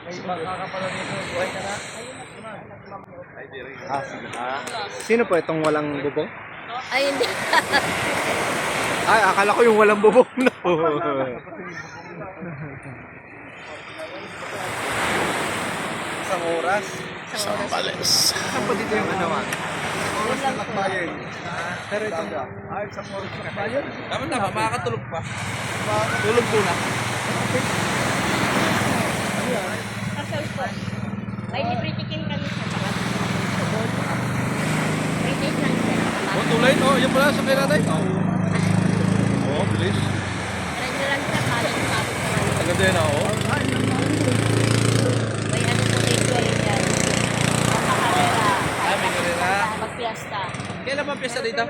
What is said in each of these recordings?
May makakapala dito. Buhay ka na. Sino po itong walang bubong? Ay, hindi. Ay, akala ko yung walang bubong na. Isang oras. Sambales. Saan po dito yung ano ah? Oras na lakbayin. Pero itong... Ay, isang oras na lakbayin. Tama, makakatulog pa. Tulog po na. Kasal po. May libre chicken kami sa taas. British lang siya. Oh, tulay no. Yan pala sa kay nanay. Oh, bilis. Diretso lang siya. Kaling kapit sa kanya. Ang ganda yan oh. May ano po ritual yan. Pagkakarera. Ah, may karera. Magpiesta. Kailan ba piyesta dito?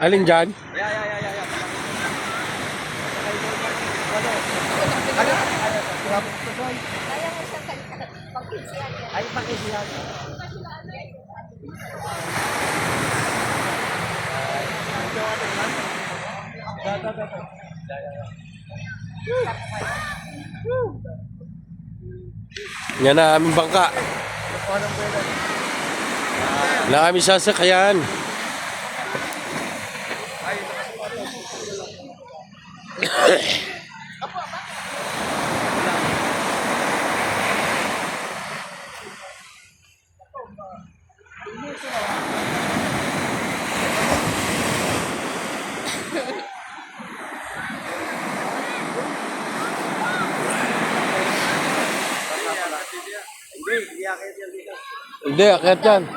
Alin dyan? Kaya mo siya pagpisiyan. Ay, pakisiyan. Yan na aming bangka. Na aming sasakayan. Hindi, iyakin yan dito. Hindi, akyat yan.